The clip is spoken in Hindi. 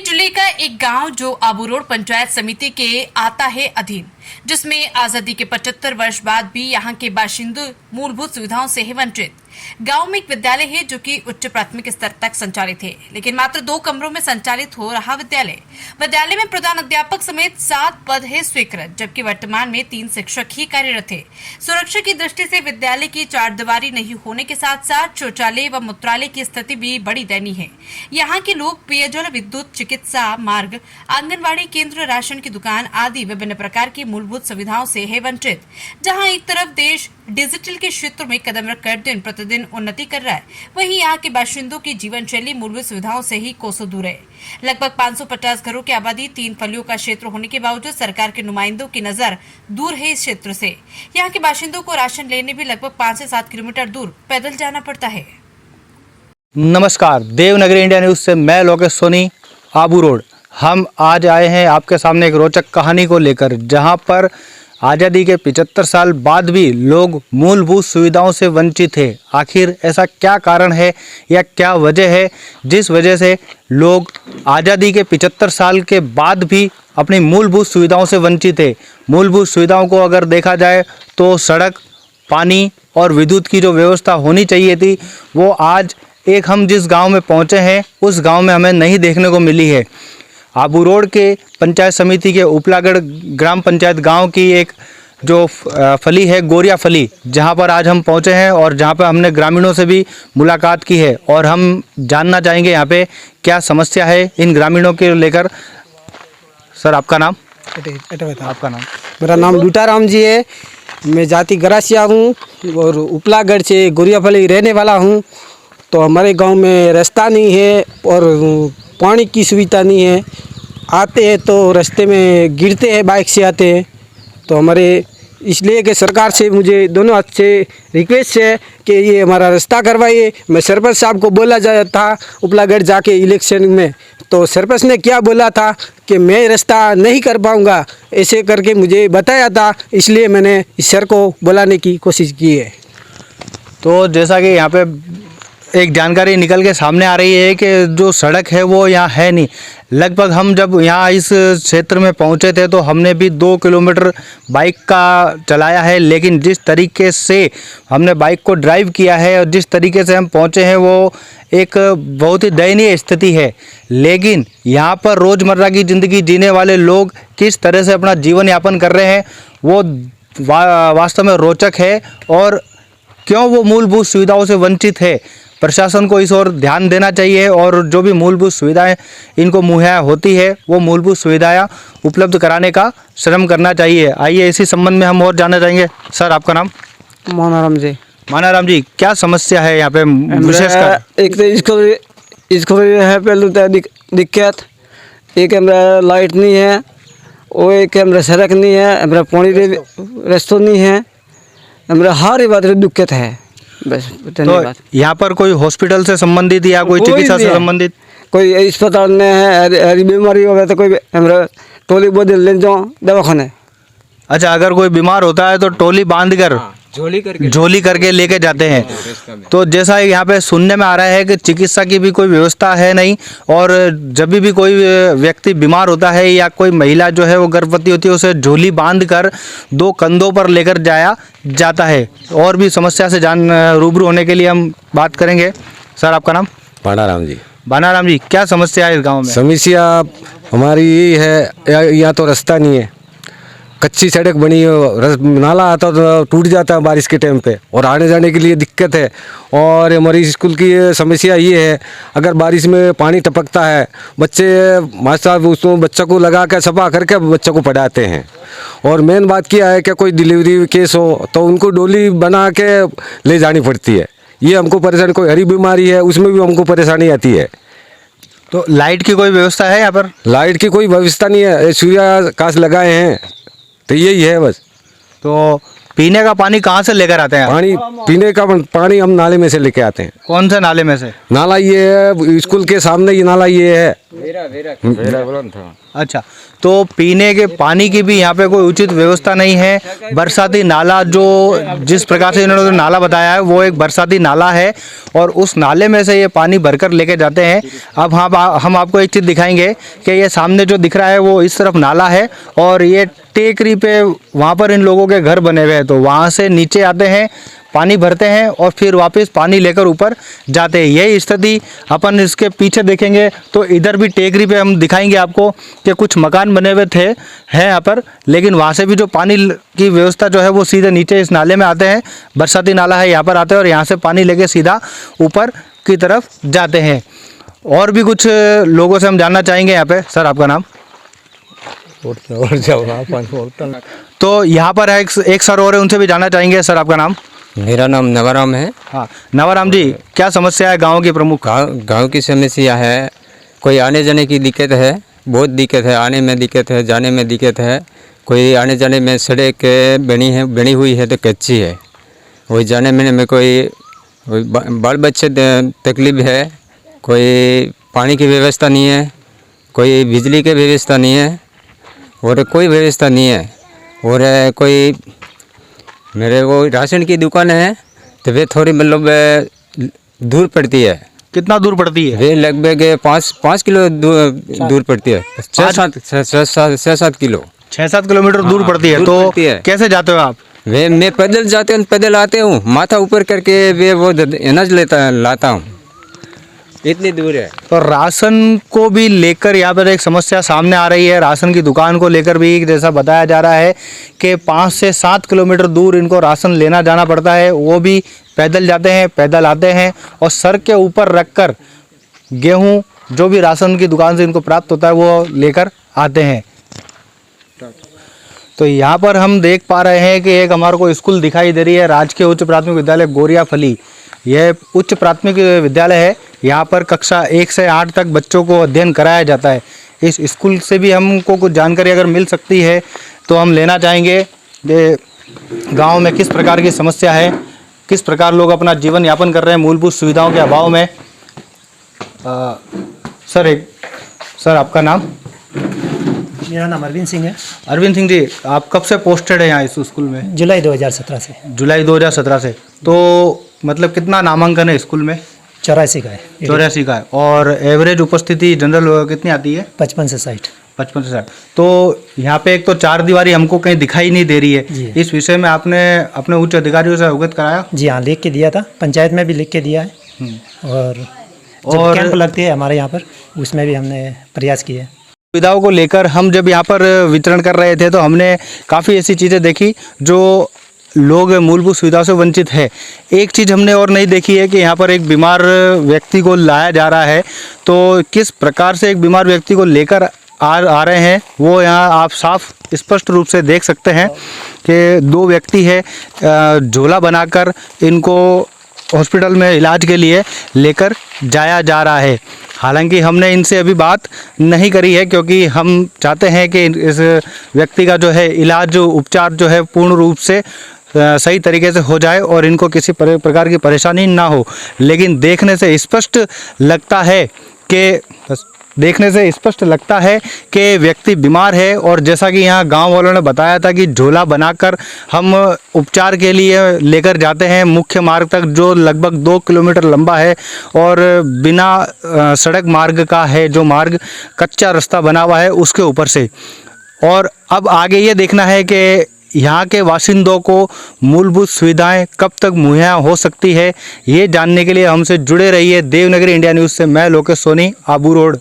जिले का एक गांव जो आबू रोड पंचायत समिति के आता है अधीन, जिसमें आजादी के 75 वर्ष बाद भी यहां के बाशिंदे मूलभूत सुविधाओं से है वंचित। गांव में एक विद्यालय है जो कि उच्च प्राथमिक स्तर तक संचालित है, लेकिन मात्र 2 कमरों में संचालित हो रहा विद्यालय में प्रधान अध्यापक समेत 7 पद है स्वीकृत, जबकि वर्तमान में 3 शिक्षक ही कार्यरत है। सुरक्षा की दृष्टि से विद्यालय की चारदीवारी नहीं होने के साथ साथ शौचालय व मूत्रालय की स्थिति भी बड़ी दयनीय है। यहाँ के लोग पेयजल, विद्युत, चिकित्सा मार्ग, आंगनबाड़ी केंद्र, राशन की दुकान आदि विभिन्न प्रकार की मूलभूत सुविधाओं से है वंचित। जहाँ एक तरफ देश डिजिटल के क्षेत्र में कदम रखकर दिन प्रतिदिन उन्नति कर रहा है, वहीं यहाँ के बाशिंदों की जीवन शैली मूलभूत सुविधाओं से ही कोसों दूर है। लगभग 550 घरों की आबादी, 3 फलियों का क्षेत्र होने के बावजूद सरकार के नुमाइंदों की नजर दूर है इस क्षेत्र से। यहाँ के बाशिंदों को राशन लेने भी लगभग 5 से 7 किलोमीटर दूर पैदल जाना पड़ता है। नमस्कार, देवनगरी इंडिया न्यूज से मैं लोकेश सोनी, आबू रोड। हम आज आए हैं आपके सामने एक रोचक कहानी को लेकर, जहां पर आज़ादी के 75 साल बाद भी लोग मूलभूत सुविधाओं से वंचित है। आखिर ऐसा क्या कारण है या क्या वजह है जिस वजह से लोग आज़ादी के 75 साल के बाद भी अपनी मूलभूत सुविधाओं से वंचित है। मूलभूत सुविधाओं को अगर देखा जाए तो सड़क, पानी और विद्युत की जो व्यवस्था होनी चाहिए थी, वो आज एक हम जिस गांव में पहुंचे हैं उस गांव में हमें नहीं देखने को मिली है। आबू रोड के पंचायत समिति के उपलागढ़ ग्राम पंचायत गांव की एक जो फली है, गोरिया फली, जहां पर आज हम पहुंचे हैं और जहां पर हमने ग्रामीणों से भी मुलाकात की है और हम जानना चाहेंगे यहाँ पे क्या समस्या है इन ग्रामीणों के लेकर। सर, आपका नाम? आपका नाम? मेरा नाम लूटाराम जी है। मैं जाति गरासिया हूँ और उपलागढ़ से गोरिया फली रहने वाला हूँ। तो हमारे गांव में रास्ता नहीं है और पानी की सुविधा नहीं है। आते हैं तो रास्ते में गिरते हैं, बाइक से आते हैं। तो हमारे इसलिए कि सरकार से मुझे दोनों हाथ से रिक्वेस्ट है कि ये हमारा रास्ता करवाइए। मैं सरपंच साहब को बोला जाता था उपलागढ़ जाके इलेक्शन में, तो सरपंच ने क्या बोला था कि मैं रास्ता नहीं कर पाऊँगा, ऐसे करके मुझे बताया था। इसलिए मैंने इस सर को बुलाने की कोशिश की है। तो जैसा कि यहाँ पे एक जानकारी निकल के सामने आ रही है कि जो सड़क है वो यहाँ है नहीं। लगभग हम जब यहाँ इस क्षेत्र में पहुँचे थे तो हमने भी 2 किलोमीटर बाइक का चलाया है, लेकिन जिस तरीके से हमने बाइक को ड्राइव किया है और जिस तरीके से हम पहुँचे हैं वो एक बहुत ही दयनीय स्थिति है। लेकिन यहाँ पर रोज़मर्रा की ज़िंदगी जीने वाले लोग किस तरह से अपना जीवन यापन कर रहे हैं वो वास्तव में रोचक है। और क्यों वो मूलभूत सुविधाओं से वंचित है, प्रशासन को इस ओर ध्यान देना चाहिए और जो भी मूलभूत सुविधाएं इनको मुहैया होती है वो मूलभूत सुविधाएं उपलब्ध कराने का श्रम करना चाहिए। आइए इसी संबंध में हम और जानना चाहेंगे। सर, आपका नाम? मानाराम जी। मानाराम जी, क्या समस्या है यहाँ पे विशेषकर? एक तो इसको है पहले तो दिक्कत, एक हमारा लाइट नहीं है, वो एक हमारा सड़क नहीं है, हमारा पानी रास्ता नहीं है, हमारा हर बात दिक्कत है। बस तो यहाँ पर कोई हॉस्पिटल से संबंधित या कोई चिकित्सा से संबंधित कोई अस्पताल में है? हरी बीमारी हो गया तो कोई हमारा टोली बदल ले जाओ दवाखाने। अच्छा, अगर कोई बीमार होता है तो टोली बांधकर झोली करके लेके जाते हैं। तो जैसा यहाँ पे सुनने में आ रहा है कि चिकित्सा की भी कोई व्यवस्था है नहीं, और जब भी कोई व्यक्ति बीमार होता है या कोई महिला जो है वो गर्भवती होती है उसे झोली बांधकर 2 कंधों पर लेकर जाया जाता है। और भी समस्या से रूबरू होने के लिए हम बात करेंगे। सर, आपका नाम? बानाराम जी। बानाराम जी, क्या समस्या है इस गाँव में? समस्या हमारी यही है, यहाँ तो रास्ता नहीं है, कच्ची सड़क बनी है, नाला आता तो टूट जाता है बारिश के टाइम पे और आने जाने के लिए दिक्कत है। और हमारी स्कूल की समस्या ये है, अगर बारिश में पानी टपकता है, बच्चे मास्टर साहब उसको बच्चों को लगा कर सफा करके बच्चों को पढ़ाते हैं। और मेन बात क्या है कि कोई डिलीवरी केस हो तो उनको डोली बना के ले जानी पड़ती है। ये हमको परेशानी, कोई हरी बीमारी है उसमें भी हमको परेशानी आती है। तो लाइट की कोई व्यवस्था है यहाँ पर? लाइट की कोई व्यवस्था नहीं है, सूर्याकाश लगाए हैं तो यही है बस। तो पीने का पानी कहाँ से लेकर आते हैं आप? पानी पीने का पानी हम नाले में से लेके आते हैं। कौन से नाले में से? नाला ये है, स्कूल के सामने ये नाला ये है। अच्छा, तो पीने के पानी की भी यहाँ पे कोई उचित व्यवस्था नहीं है। बरसाती नाला जो जिस प्रकार से इन्होंने नाला बताया है वो एक बरसाती नाला है और उस नाले में से ये पानी भरकर लेके जाते हैं। अब हम आपको एक चीज़ दिखाएंगे कि ये सामने जो दिख रहा है वो इस तरफ नाला है और ये टेकरी पे वहाँ पर इन लोगों के घर बने हुए हैं, तो वहाँ से नीचे आते हैं, पानी भरते हैं और फिर वापस पानी लेकर ऊपर जाते हैं। यही स्थिति अपन इसके पीछे देखेंगे तो इधर भी टेकरी पे हम दिखाएंगे आपको कि कुछ मकान बने हुए थे हैं यहाँ पर, लेकिन वहाँ से भी जो पानी की व्यवस्था जो है वो सीधे नीचे इस नाले में आते हैं। बरसाती नाला है, यहाँ पर आते हैं और यहाँ से पानी लेके सीधा ऊपर की तरफ जाते हैं। और भी कुछ लोगों से हम जानना चाहेंगे यहाँ पे। सर, आपका नाम? तो यहाँ पर एक सर और है, उनसे भी जानना चाहेंगे। सर, आपका नाम? मेरा नाम नवाराम है। हाँ, नवाराम जी, क्या समस्या है गांव की प्रमुख? गांव की समस्या है, कोई आने जाने की दिक्कत है, बहुत दिक्कत है, आने में दिक्कत है, जाने में दिक्कत है। कोई आने जाने में सड़क बनी हुई है तो कच्ची है, वही जाने में कोई बाल बच्चे तकलीफ है, कोई पानी की व्यवस्था नहीं है, कोई बिजली की व्यवस्था नहीं है और कोई व्यवस्था नहीं है। और कोई मेरे वो राशन की दुकान है तो वे थोड़ी मतलब दूर पड़ती है। कितना दूर पड़ती है? वे लगभग 5 किलो दूर पड़ती है, 6-7 किलो। 6-7 किलोमीटर दूर पड़ती है। दूर तो पड़ती है। कैसे जाते हो आप? वे मैं पैदल जाते हूँ, पैदल आते हूँ, माथा ऊपर करके वे वो अनाज लाता हूँ, इतनी दूर है। तो राशन को भी लेकर यहाँ पर एक समस्या सामने आ रही है। राशन की दुकान को लेकर भी जैसा बताया जा रहा है कि 5 से 7 किलोमीटर दूर इनको राशन लेना जाना पड़ता है। वो भी पैदल जाते हैं, पैदल आते हैं और सर के ऊपर रखकर गेहूँ जो भी राशन की दुकान से इनको प्राप्त होता है वो लेकर आते हैं। तो यहाँ पर हम देख पा रहे हैं कि एक हमारे को स्कूल दिखाई दे रही है, राजकीय उच्च प्राथमिक विद्यालय गोरियाफली। यह उच्च प्राथमिक विद्यालय है। यहाँ पर कक्षा 1 से 8 तक बच्चों को अध्ययन कराया जाता है। इस स्कूल से भी हमको कुछ जानकारी अगर मिल सकती है तो हम लेना चाहेंगे कि गांव में किस प्रकार की समस्या है, किस प्रकार लोग अपना जीवन यापन कर रहे हैं मूलभूत सुविधाओं के अभाव में। सर, आपका नाम? मेरा नाम अरविंद सिंह है। अरविंद सिंह जी, आप कब से पोस्टेड हैं यहाँ इस स्कूल में? जुलाई 2017 से। जुलाई 2017 से। तो मतलब कितना नामांकन है स्कूल में? 84 का है। 84 का है। और एवरेज उपस्थिति जनरल कितनी आती है? 55 से 60। 55 से 60। तो यहाँ पे एक तो 4 दीवारी हमको कहीं दिखाई नहीं दे रही है। इस विषय में आपने अपने उच्च अधिकारियों से अवगत कराया? जी हाँ, लिख के दिया था, पंचायत में भी लिख के दिया है और कैंप लगती है हमारे यहाँ पर, उसमें भी हमने प्रयास किए। सुविधाओं को लेकर हम जब यहाँ पर वितरण कर रहे थे तो हमने काफ़ी ऐसी चीज़ें देखी जो लोग मूलभूत सुविधाओं से वंचित है। एक चीज़ हमने और नहीं देखी है कि यहाँ पर एक बीमार व्यक्ति को लाया जा रहा है, तो किस प्रकार से एक बीमार व्यक्ति को लेकर आ रहे हैं वो यहाँ आप साफ स्पष्ट रूप से देख सकते हैं कि 2 व्यक्ति है, झोला बनाकर इनको हॉस्पिटल में इलाज के लिए लेकर जाया जा रहा है। हालांकि हमने इनसे अभी बात नहीं करी है क्योंकि हम चाहते हैं कि इस व्यक्ति का जो है इलाज उपचार जो है पूर्ण रूप से सही तरीके से हो जाए और इनको किसी प्रकार की परेशानी ना हो। लेकिन देखने से स्पष्ट लगता है कि व्यक्ति बीमार है और जैसा कि यहाँ गांव वालों ने बताया था कि झोला बनाकर हम उपचार के लिए लेकर जाते हैं मुख्य मार्ग तक जो लगभग 2 किलोमीटर लंबा है और बिना सड़क मार्ग का है, जो मार्ग कच्चा रास्ता बना हुआ है उसके ऊपर से। और अब आगे ये देखना है कि यहाँ के बाशिंदों को मूलभूत सुविधाएं कब तक मुहैया हो सकती है, ये जानने के लिए हमसे जुड़े रहिए। देवनागरी इंडिया न्यूज़ से मैं लोकेश सोनी, आबू रोड।